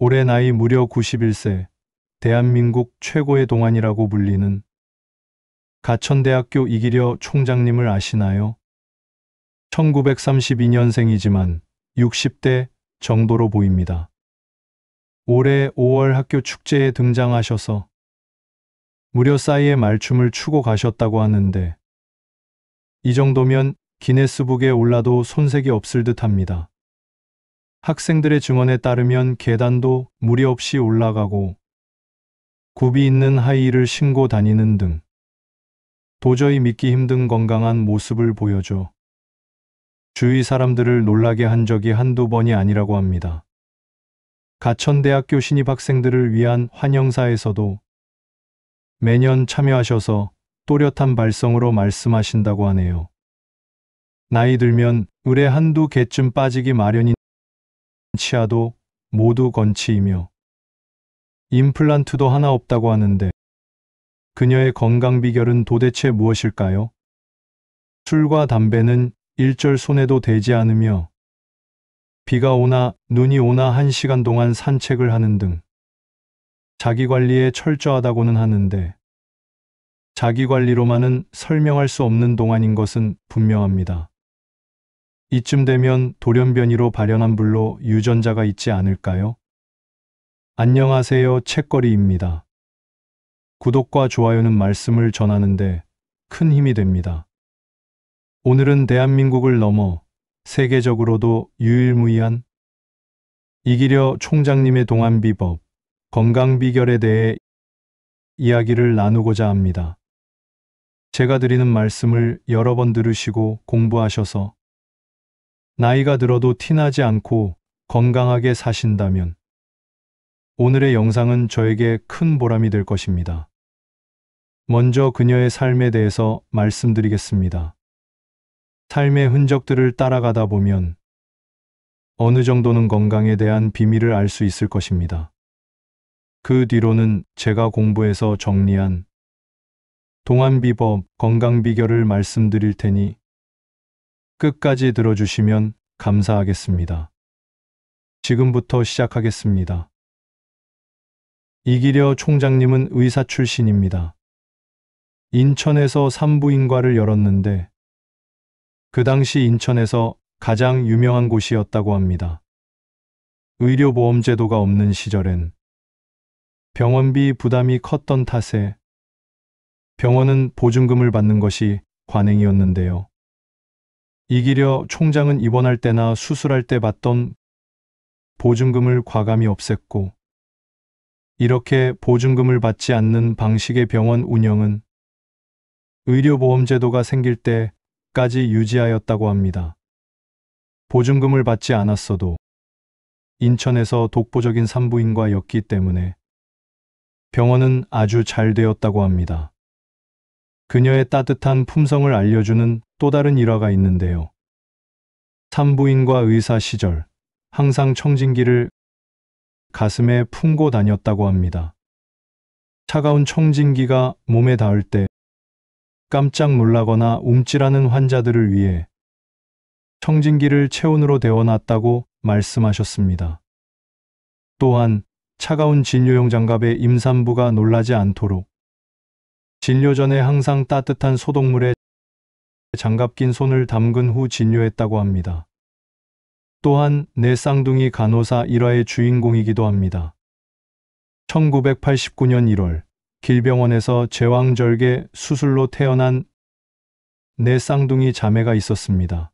올해 나이 무려 91세, 대한민국 최고의 동안이라고 불리는 가천대학교 이기려 총장님을 아시나요? 1932년생이지만 60대 정도로 보입니다. 올해 5월 학교 축제에 등장하셔서 무려 싸이의 말춤을 추고 가셨다고 하는데 이 정도면 기네스북에 올라도 손색이 없을 듯합니다. 학생들의 증언에 따르면 계단도 무리 없이 올라가고 굽이 있는 하이힐을 신고 다니는 등 도저히 믿기 힘든 건강한 모습을 보여줘 주위 사람들을 놀라게 한 적이 한두 번이 아니라고 합니다. 가천대학교 신입학생들을 위한 환영사에서도 매년 참여하셔서 또렷한 발성으로 말씀하신다고 하네요. 나이 들면 을에 한두 개쯤 빠지기 마련인 치아도 모두 건치이며 임플란트도 하나 없다고 하는데 그녀의 건강 비결은 도대체 무엇일까요? 술과 담배는 일절 손에도 대지 않으며 비가 오나 눈이 오나 1시간 동안 산책을 하는 등 자기관리에 철저하다고는 하는데 자기관리로만은 설명할 수 없는 동안인 것은 분명합니다. 이쯤 되면 돌연변이로 발현한 불로 유전자가 있지 않을까요? 안녕하세요, 책거리입니다. 구독과 좋아요는 말씀을 전하는데 큰 힘이 됩니다. 오늘은 대한민국을 넘어 세계적으로도 유일무이한 이기려 총장님의 동안 비법, 건강 비결에 대해 이야기를 나누고자 합니다. 제가 드리는 말씀을 여러 번 들으시고 공부하셔서 나이가 들어도 티나지 않고 건강하게 사신다면 오늘의 영상은 저에게 큰 보람이 될 것입니다. 먼저 그녀의 삶에 대해서 말씀드리겠습니다. 삶의 흔적들을 따라가다 보면 어느 정도는 건강에 대한 비밀을 알 수 있을 것입니다. 그 뒤로는 제가 공부해서 정리한 동안비법, 건강비결을 말씀드릴 테니 끝까지 들어주시면 감사하겠습니다. 지금부터 시작하겠습니다. 이기려 총장님은 의사 출신입니다. 인천에서 산부인과를 열었는데 그 당시 인천에서 가장 유명한 곳이었다고 합니다. 의료보험제도가 없는 시절엔 병원비 부담이 컸던 탓에 병원은 보증금을 받는 것이 관행이었는데요. 이기려 총장은 입원할 때나 수술할 때 받던 보증금을 과감히 없앴고 이렇게 보증금을 받지 않는 방식의 병원 운영은 의료보험제도가 생길 때까지 유지하였다고 합니다. 보증금을 받지 않았어도 인천에서 독보적인 산부인과였기 때문에 병원은 아주 잘 되었다고 합니다. 그녀의 따뜻한 품성을 알려주는 또 다른 일화가 있는데요. 산부인과 의사 시절 항상 청진기를 가슴에 품고 다녔다고 합니다. 차가운 청진기가 몸에 닿을 때 깜짝 놀라거나 움찔하는 환자들을 위해 청진기를 체온으로 데워놨다고 말씀하셨습니다. 또한 차가운 진료용 장갑에 임산부가 놀라지 않도록 진료 전에 항상 따뜻한 소독물에 장갑 낀 손을 담근 후 진료했다고 합니다. 또한 내 쌍둥이 간호사 1화의 주인공이기도 합니다. 1989년 1월 길병원에서 제왕절개 수술로 태어난 내 쌍둥이 자매가 있었습니다.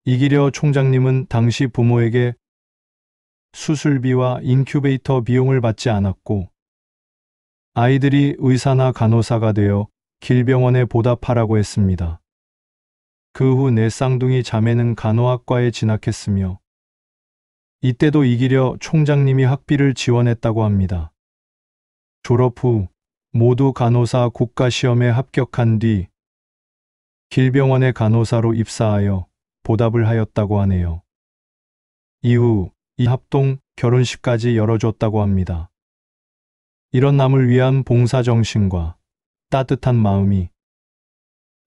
이기려 총장님은 당시 부모에게 수술비와 인큐베이터 비용을 받지 않았고 아이들이 의사나 간호사가 되어 길병원에 보답하라고 했습니다. 그 후 내 쌍둥이 자매는 간호학과에 진학했으며 이때도 이기려 총장님이 학비를 지원했다고 합니다. 졸업 후 모두 간호사 국가시험에 합격한 뒤 길병원의 간호사로 입사하여 보답을 하였다고 하네요. 이후 이 합동 결혼식까지 열어줬다고 합니다. 이런 남을 위한 봉사정신과 따뜻한 마음이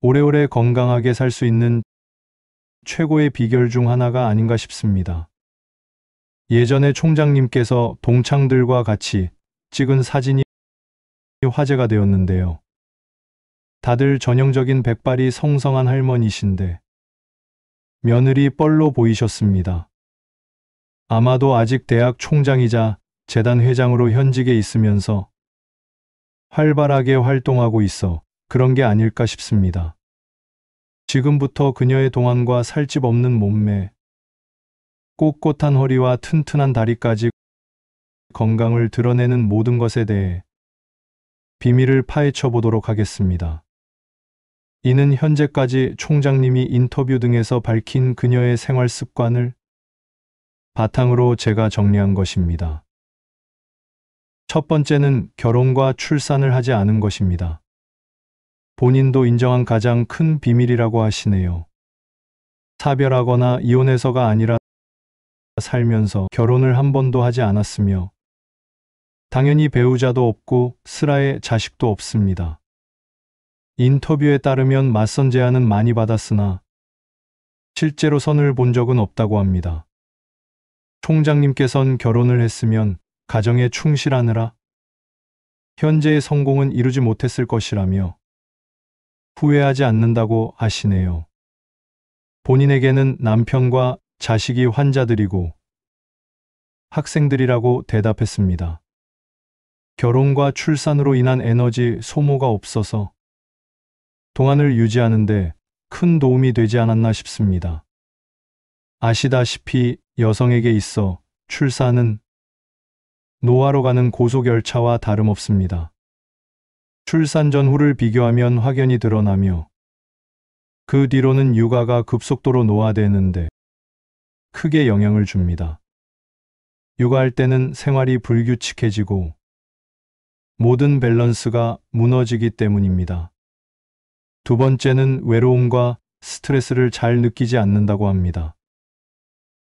오래오래 건강하게 살 수 있는 최고의 비결 중 하나가 아닌가 싶습니다. 예전에 총장님께서 동창들과 같이 찍은 사진이 화제가 되었는데요. 다들 전형적인 백발이 성성한 할머니신데 며느리 뻘로 보이셨습니다. 아마도 아직 대학 총장이자 재단 회장으로 현직에 있으면서 활발하게 활동하고 있어 그런 게 아닐까 싶습니다. 지금부터 그녀의 동안과 살집 없는 몸매, 꼿꼿한 허리와 튼튼한 다리까지 건강을 드러내는 모든 것에 대해 비밀을 파헤쳐 보도록 하겠습니다. 이는 현재까지 총장님이 인터뷰 등에서 밝힌 그녀의 생활 습관을 바탕으로 제가 정리한 것입니다. 첫 번째는 결혼과 출산을 하지 않은 것입니다. 본인도 인정한 가장 큰 비밀이라고 하시네요. 사별하거나 이혼해서가 아니라 살면서 결혼을 한 번도 하지 않았으며 당연히 배우자도 없고 슬아의 자식도 없습니다. 인터뷰에 따르면 맞선 제안은 많이 받았으나 실제로 선을 본 적은 없다고 합니다. 총장님께선 결혼을 했으면 가정에 충실하느라 현재의 성공은 이루지 못했을 것이라며 후회하지 않는다고 하시네요. 본인에게는 남편과 자식이 환자들이고 학생들이라고 대답했습니다. 결혼과 출산으로 인한 에너지 소모가 없어서 동안을 유지하는데 큰 도움이 되지 않았나 싶습니다. 아시다시피 여성에게 있어 출산은 노화로 가는 고속열차와 다름없습니다. 출산 전후를 비교하면 확연히 드러나며 그 뒤로는 육아가 급속도로 노화되는데 크게 영향을 줍니다. 육아할 때는 생활이 불규칙해지고 모든 밸런스가 무너지기 때문입니다. 두 번째는 외로움과 스트레스를 잘 느끼지 않는다고 합니다.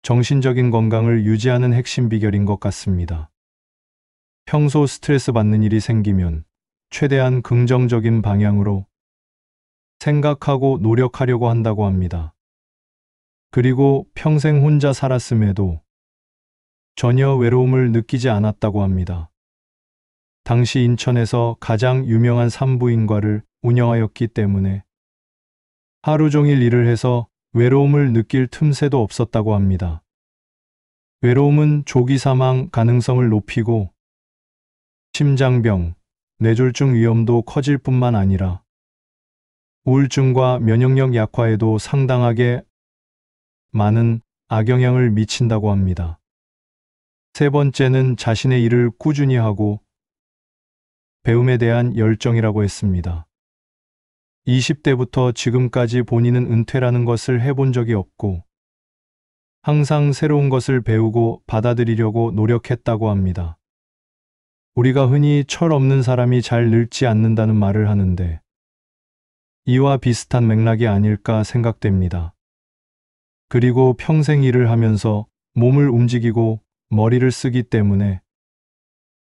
정신적인 건강을 유지하는 핵심 비결인 것 같습니다. 평소 스트레스 받는 일이 생기면 최대한 긍정적인 방향으로 생각하고 노력하려고 한다고 합니다. 그리고 평생 혼자 살았음에도 전혀 외로움을 느끼지 않았다고 합니다. 당시 인천에서 가장 유명한 산부인과를 운영하였기 때문에 하루 종일 일을 해서 외로움을 느낄 틈새도 없었다고 합니다. 외로움은 조기 사망 가능성을 높이고 심장병, 뇌졸중 위험도 커질 뿐만 아니라 우울증과 면역력 약화에도 상당하게 많은 악영향을 미친다고 합니다. 세 번째는 자신의 일을 꾸준히 하고 배움에 대한 열정이라고 했습니다. 20대부터 지금까지 본인은 은퇴라는 것을 해본 적이 없고 항상 새로운 것을 배우고 받아들이려고 노력했다고 합니다. 우리가 흔히 철 없는 사람이 잘 늙지 않는다는 말을 하는데 이와 비슷한 맥락이 아닐까 생각됩니다. 그리고 평생 일을 하면서 몸을 움직이고 머리를 쓰기 때문에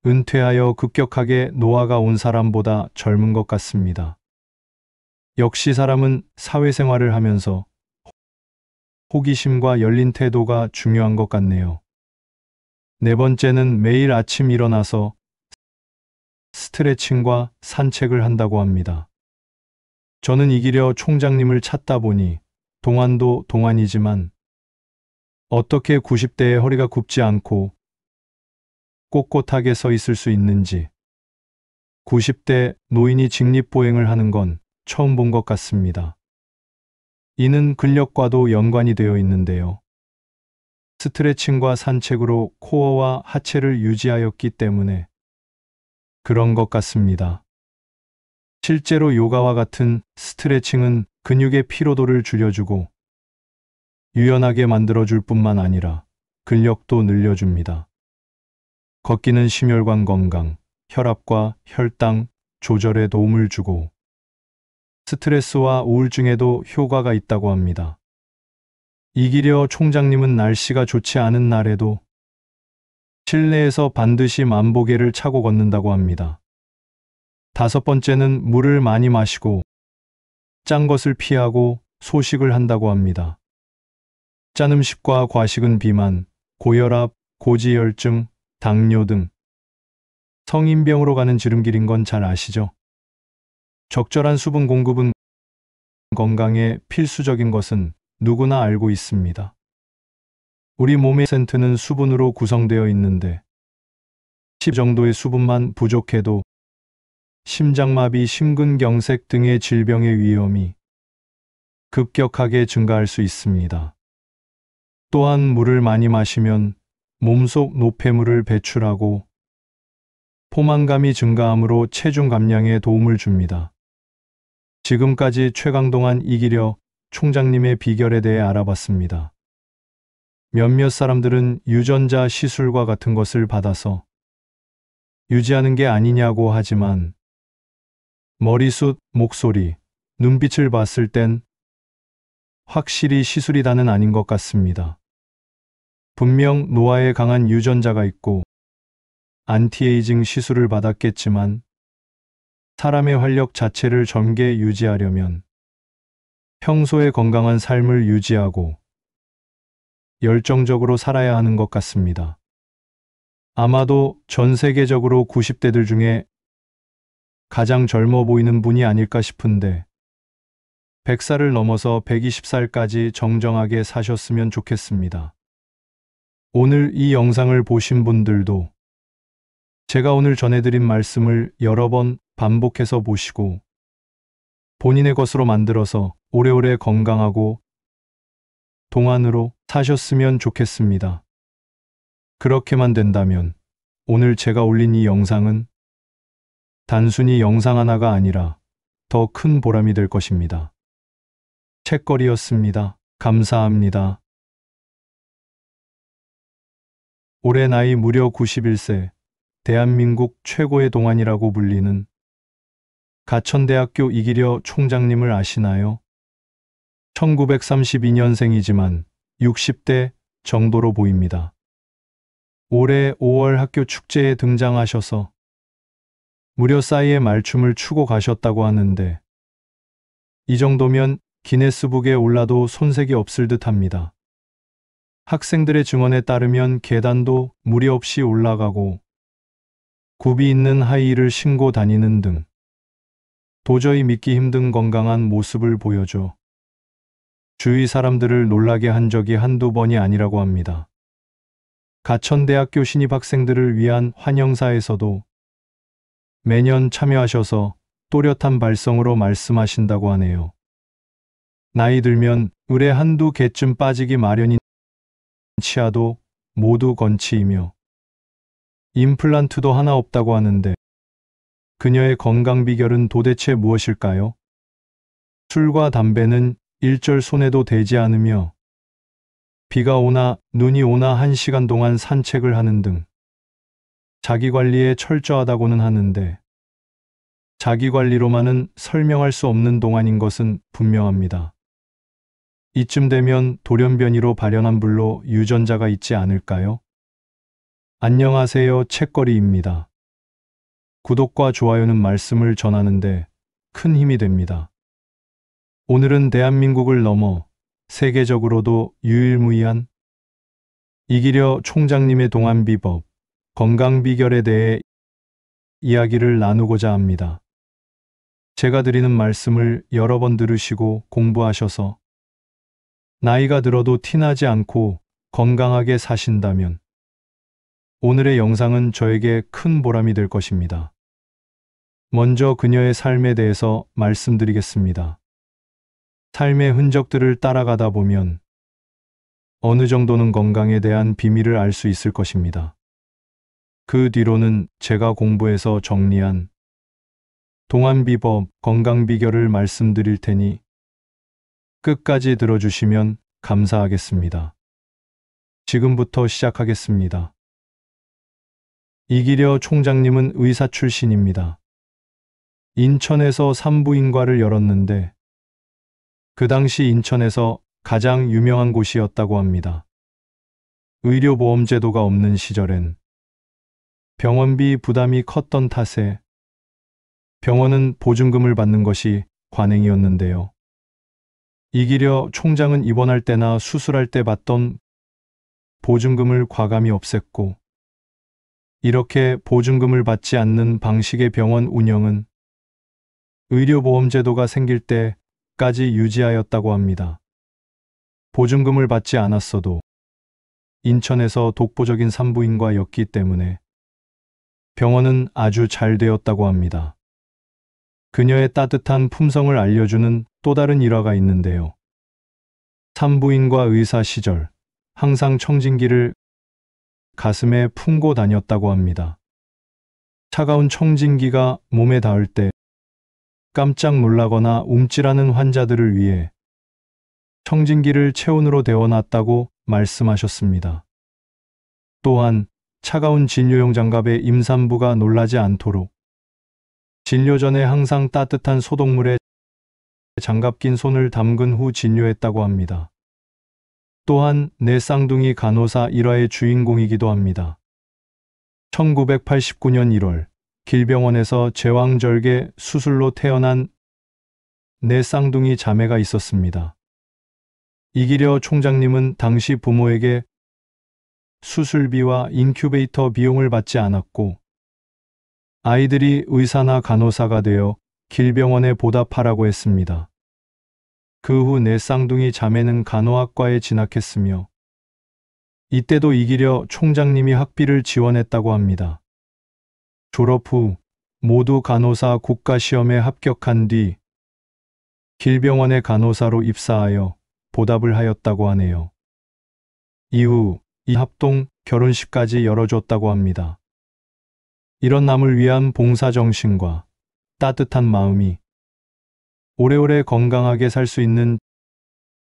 은퇴하여 급격하게 노화가 온 사람보다 젊은 것 같습니다. 역시 사람은 사회생활을 하면서 호기심과 열린 태도가 중요한 것 같네요. 네 번째는 매일 아침 일어나서 스트레칭과 산책을 한다고 합니다. 저는 이기려 총장님을 찾다 보니 동안도 동안이지만 어떻게 90대에 허리가 굽지 않고 꼿꼿하게 서 있을 수 있는지 90대 노인이 직립보행을 하는 건 처음 본 것 같습니다. 이는 근력과도 연관이 되어 있는데요. 스트레칭과 산책으로 코어와 하체를 유지하였기 때문에 그런 것 같습니다. 실제로 요가와 같은 스트레칭은 근육의 피로도를 줄여주고 유연하게 만들어줄 뿐만 아니라 근력도 늘려줍니다. 걷기는 심혈관 건강, 혈압과 혈당 조절에 도움을 주고 스트레스와 우울증에도 효과가 있다고 합니다. 이기려 총장님은 날씨가 좋지 않은 날에도 실내에서 반드시 만보계를 차고 걷는다고 합니다. 다섯 번째는 물을 많이 마시고 짠 것을 피하고 소식을 한다고 합니다. 짠 음식과 과식은 비만, 고혈압, 고지혈증, 당뇨 등 성인병으로 가는 지름길인 건 잘 아시죠? 적절한 수분 공급은 건강에 필수적인 것은 누구나 알고 있습니다. 우리 몸의 센트는 수분으로 구성되어 있는데 10 정도의 수분만 부족해도 심장마비, 심근경색 등의 질병의 위험이 급격하게 증가할 수 있습니다. 또한 물을 많이 마시면 몸속 노폐물을 배출하고 포만감이 증가하므로 체중 감량에 도움을 줍니다. 지금까지 최강동안 이기려 총장님의 비결에 대해 알아봤습니다. 몇몇 사람들은 유전자 시술과 같은 것을 받아서 유지하는 게 아니냐고 하지만 머리숱, 목소리, 눈빛을 봤을 땐 확실히 시술이 다는 아닌 것 같습니다. 분명 노화에 강한 유전자가 있고 안티에이징 시술을 받았겠지만 사람의 활력 자체를 젊게 유지하려면 평소에 건강한 삶을 유지하고 열정적으로 살아야 하는 것 같습니다. 아마도 전 세계적으로 90대들 중에 가장 젊어 보이는 분이 아닐까 싶은데 100살을 넘어서 120살까지 정정하게 사셨으면 좋겠습니다. 오늘 이 영상을 보신 분들도 제가 오늘 전해드린 말씀을 여러 번 반복해서 보시고 본인의 것으로 만들어서 오래오래 건강하고 동안으로 사셨으면 좋겠습니다. 그렇게만 된다면 오늘 제가 올린 이 영상은 단순히 영상 하나가 아니라 더 큰 보람이 될 것입니다. 책거리였습니다. 감사합니다. 올해 나이 무려 91세, 대한민국 최고의 동안이라고 불리는 가천대학교 이기려 총장님을 아시나요? 1932년생이지만 60대 정도로 보입니다. 올해 5월 학교 축제에 등장하셔서 무려 싸이의 말춤을 추고 가셨다고 하는데 이 정도면 기네스북에 올라도 손색이 없을 듯합니다. 학생들의 증언에 따르면 계단도 무리 없이 올라가고 굽이 있는 하이힐을 신고 다니는 등 도저히 믿기 힘든 건강한 모습을 보여줘 주위 사람들을 놀라게 한 적이 한두 번이 아니라고 합니다. 가천대학교 신입학생들을 위한 환영사에서도 매년 참여하셔서 또렷한 발성으로 말씀하신다고 하네요. 나이 들면 을에 한두 개쯤 빠지기 마련인 치아도 모두 건치이며 임플란트도 하나 없다고 하는데 그녀의 건강 비결은 도대체 무엇일까요? 술과 담배는 일절 손에도 대지 않으며 비가 오나 눈이 오나 1시간 동안 산책을 하는 등 자기관리에 철저하다고는 하는데 자기관리로만은 설명할 수 없는 동안인 것은 분명합니다. 이쯤 되면 돌연변이로 발현한 불로 유전자가 있지 않을까요? 안녕하세요, 책거리입니다. 구독과 좋아요는 말씀을 전하는데 큰 힘이 됩니다. 오늘은 대한민국을 넘어 세계적으로도 유일무이한 이기려 총장님의 동안 비법, 건강 비결에 대해 이야기를 나누고자 합니다. 제가 드리는 말씀을 여러 번 들으시고 공부하셔서 나이가 들어도 티나지 않고 건강하게 사신다면 오늘의 영상은 저에게 큰 보람이 될 것입니다. 먼저 그녀의 삶에 대해서 말씀드리겠습니다. 삶의 흔적들을 따라가다 보면 어느 정도는 건강에 대한 비밀을 알 수 있을 것입니다. 그 뒤로는 제가 공부해서 정리한 동안비법, 건강비결을 말씀드릴 테니 끝까지 들어주시면 감사하겠습니다. 지금부터 시작하겠습니다. 이기려 총장님은 의사 출신입니다. 인천에서 산부인과를 열었는데 그 당시 인천에서 가장 유명한 곳이었다고 합니다. 의료보험제도가 없는 시절엔 병원비 부담이 컸던 탓에 병원은 보증금을 받는 것이 관행이었는데요. 이기려 총장은 입원할 때나 수술할 때 받던 보증금을 과감히 없앴고, 이렇게 보증금을 받지 않는 방식의 병원 운영은 의료보험제도가 생길 때까지 유지하였다고 합니다. 보증금을 받지 않았어도 인천에서 독보적인 산부인과였기 때문에 병원은 아주 잘 되었다고 합니다. 그녀의 따뜻한 품성을 알려주는 또 다른 일화가 있는데요. 산부인과 의사 시절 항상 청진기를 가슴에 품고 다녔다고 합니다. 차가운 청진기가 몸에 닿을 때 깜짝 놀라거나 움찔하는 환자들을 위해 청진기를 체온으로 데워놨다고 말씀하셨습니다. 또한 차가운 진료용 장갑에 임산부가 놀라지 않도록 진료 전에 항상 따뜻한 소독물에 장갑 낀 손을 담근 후 진료했다고 합니다. 또한 내 쌍둥이 간호사 일화의 주인공이기도 합니다. 1989년 1월 길병원에서 제왕절개 수술로 태어난 내 쌍둥이 자매가 있었습니다. 이기려 총장님은 당시 부모에게 수술비와 인큐베이터 비용을 받지 않았고, 아이들이 의사나 간호사가 되어 길병원에 보답하라고 했습니다. 그 후 내 쌍둥이 자매는 간호학과에 진학했으며, 이때도 이기려 총장님이 학비를 지원했다고 합니다. 졸업 후 모두 간호사 국가시험에 합격한 뒤 길병원의 간호사로 입사하여 보답을 하였다고 하네요. 이후 이 합동 결혼식까지 열어줬다고 합니다. 이런 남을 위한 봉사정신과 따뜻한 마음이 오래오래 건강하게 살 수 있는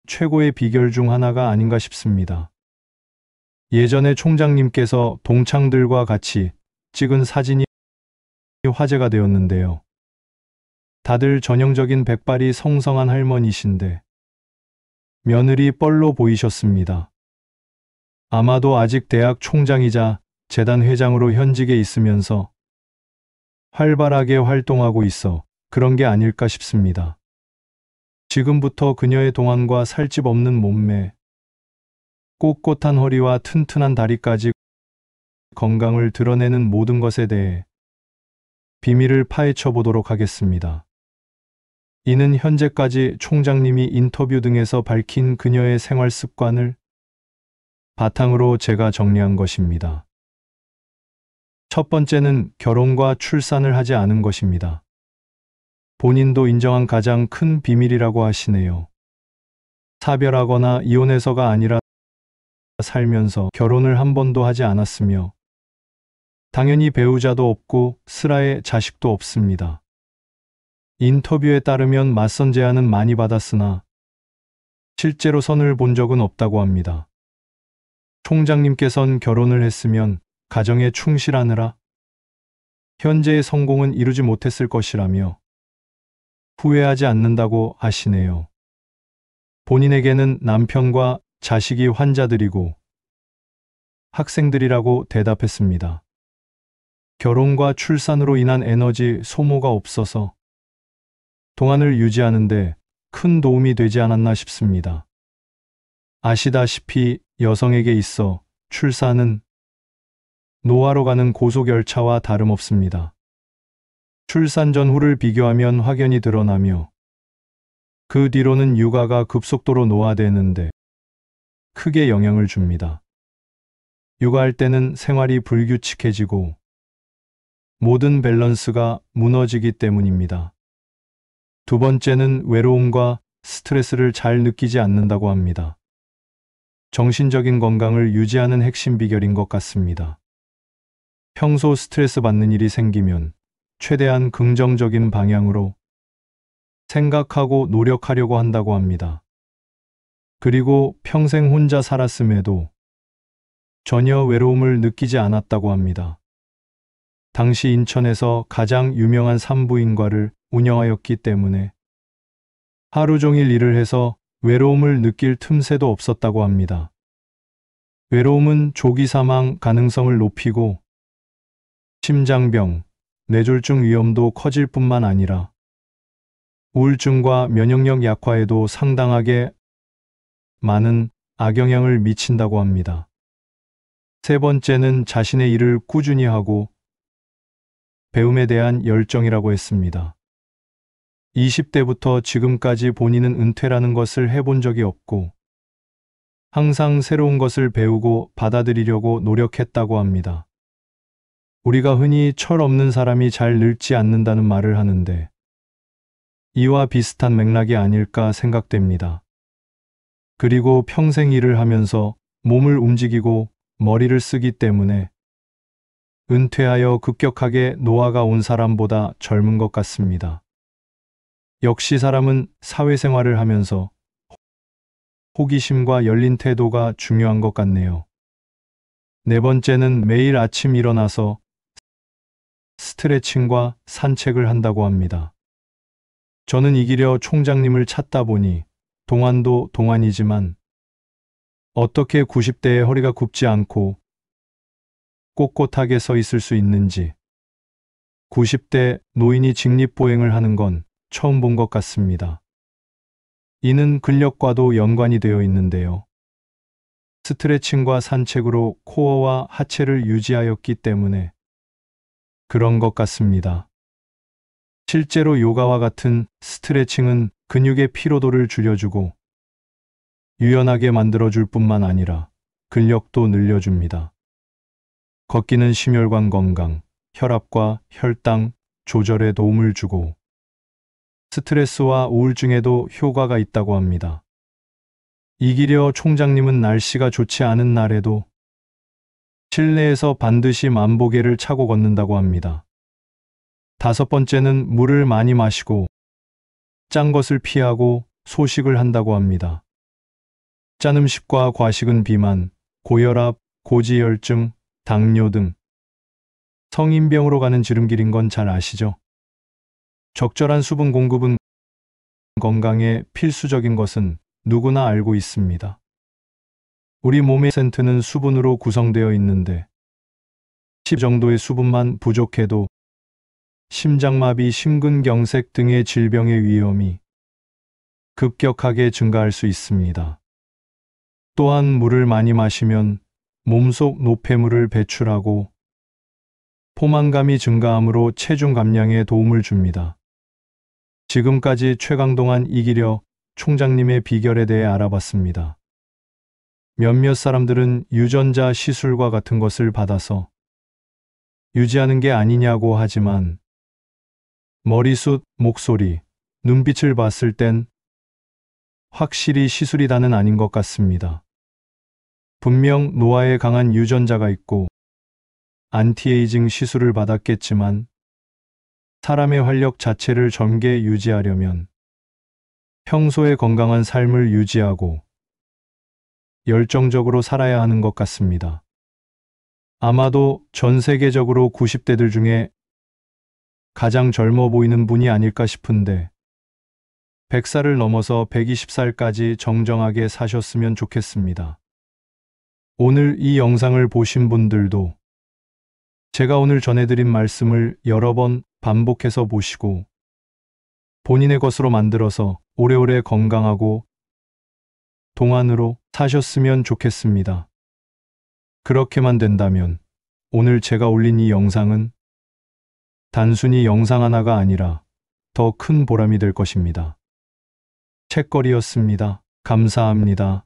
최고의 비결 중 하나가 아닌가 싶습니다. 예전에 총장님께서 동창들과 같이 찍은 사진이 화제가 되었는데요. 다들 전형적인 백발이 성성한 할머니신데 며느리 뻘로 보이셨습니다. 아마도 아직 대학 총장이자 재단 회장으로 현직에 있으면서 활발하게 활동하고 있어 그런 게 아닐까 싶습니다. 지금부터 그녀의 동안과 살집 없는 몸매, 꼿꼿한 허리와 튼튼한 다리까지 건강을 드러내는 모든 것에 대해 비밀을 파헤쳐 보도록 하겠습니다. 이는 현재까지 총장님이 인터뷰 등에서 밝힌 그녀의 생활 습관을 바탕으로 제가 정리한 것입니다. 첫 번째는 결혼과 출산을 하지 않은 것입니다. 본인도 인정한 가장 큰 비밀이라고 하시네요. 사별하거나 이혼해서가 아니라 살면서 결혼을 한 번도 하지 않았으며, 당연히 배우자도 없고 슬아의 자식도 없습니다. 인터뷰에 따르면 맞선 제안은 많이 받았으나 실제로 선을 본 적은 없다고 합니다. 총장님께선 결혼을 했으면 가정에 충실하느라 현재의 성공은 이루지 못했을 것이라며 후회하지 않는다고 하시네요. 본인에게는 남편과 자식이 환자들이고 학생들이라고 대답했습니다. 결혼과 출산으로 인한 에너지 소모가 없어서 동안을 유지하는데 큰 도움이 되지 않았나 싶습니다. 아시다시피 여성에게 있어 출산은 노화로 가는 고속열차와 다름없습니다. 출산 전후를 비교하면 확연히 드러나며 그 뒤로는 육아가 급속도로 노화되는데 크게 영향을 줍니다. 육아할 때는 생활이 불규칙해지고 모든 밸런스가 무너지기 때문입니다. 두 번째는 외로움과 스트레스를 잘 느끼지 않는다고 합니다. 정신적인 건강을 유지하는 핵심 비결인 것 같습니다. 평소 스트레스 받는 일이 생기면 최대한 긍정적인 방향으로 생각하고 노력하려고 한다고 합니다. 그리고 평생 혼자 살았음에도 전혀 외로움을 느끼지 않았다고 합니다. 당시 인천에서 가장 유명한 산부인과를 운영하였기 때문에 하루 종일 일을 해서 외로움을 느낄 틈새도 없었다고 합니다. 외로움은 조기 사망 가능성을 높이고 심장병, 뇌졸중 위험도 커질 뿐만 아니라 우울증과 면역력 약화에도 상당하게 많은 악영향을 미친다고 합니다. 세 번째는 자신의 일을 꾸준히 하고 배움에 대한 열정이라고 했습니다. 20대부터 지금까지 본인은 은퇴라는 것을 해본 적이 없고 항상 새로운 것을 배우고 받아들이려고 노력했다고 합니다. 우리가 흔히 철 없는 사람이 잘 늙지 않는다는 말을 하는데 이와 비슷한 맥락이 아닐까 생각됩니다. 그리고 평생 일을 하면서 몸을 움직이고 머리를 쓰기 때문에 은퇴하여 급격하게 노화가 온 사람보다 젊은 것 같습니다. 역시 사람은 사회생활을 하면서 호기심과 열린 태도가 중요한 것 같네요. 네 번째는 매일 아침 일어나서 스트레칭과 산책을 한다고 합니다. 저는 이기려 총장님을 찾다 보니 동안도 동안이지만 어떻게 90대에 허리가 굽지 않고 꼿꼿하게 서 있을 수 있는지 90대 노인이 직립보행을 하는 건 처음 본 것 같습니다. 이는 근력과도 연관이 되어 있는데요. 스트레칭과 산책으로 코어와 하체를 유지하였기 때문에 그런 것 같습니다. 실제로 요가와 같은 스트레칭은 근육의 피로도를 줄여주고 유연하게 만들어줄 뿐만 아니라 근력도 늘려줍니다. 걷기는 심혈관 건강, 혈압과 혈당 조절에 도움을 주고 스트레스와 우울증에도 효과가 있다고 합니다. 이기려 총장님은 날씨가 좋지 않은 날에도 실내에서 반드시 만보계를 차고 걷는다고 합니다. 다섯 번째는 물을 많이 마시고 짠 것을 피하고 소식을 한다고 합니다. 짠 음식과 과식은 비만, 고혈압, 고지혈증, 당뇨 등 성인병으로 가는 지름길인 건 잘 아시죠? 적절한 수분 공급은 건강에 필수적인 것은 누구나 알고 있습니다. 우리 몸의 센트는 수분으로 구성되어 있는데 10 정도의 수분만 부족해도 심장마비, 심근경색 등의 질병의 위험이 급격하게 증가할 수 있습니다. 또한 물을 많이 마시면 몸속 노폐물을 배출하고 포만감이 증가하므로 체중 감량에 도움을 줍니다. 지금까지 최강동안 이기려 총장님의 비결에 대해 알아봤습니다. 몇몇 사람들은 유전자 시술과 같은 것을 받아서 유지하는 게 아니냐고 하지만 머리숱, 목소리, 눈빛을 봤을 땐 확실히 시술이 다는 아닌 것 같습니다. 분명 노화에 강한 유전자가 있고 안티에이징 시술을 받았겠지만 사람의 활력 자체를 젊게 유지하려면 평소에 건강한 삶을 유지하고 열정적으로 살아야 하는 것 같습니다. 아마도 전 세계적으로 90대들 중에 가장 젊어 보이는 분이 아닐까 싶은데 100살을 넘어서 120살까지 정정하게 사셨으면 좋겠습니다. 오늘 이 영상을 보신 분들도 제가 오늘 전해드린 말씀을 여러 번 반복해서 보시고 본인의 것으로 만들어서 오래오래 건강하고 동안으로 사셨으면 좋겠습니다. 그렇게만 된다면 오늘 제가 올린 이 영상은 단순히 영상 하나가 아니라 더 큰 보람이 될 것입니다. 책거리였습니다. 감사합니다.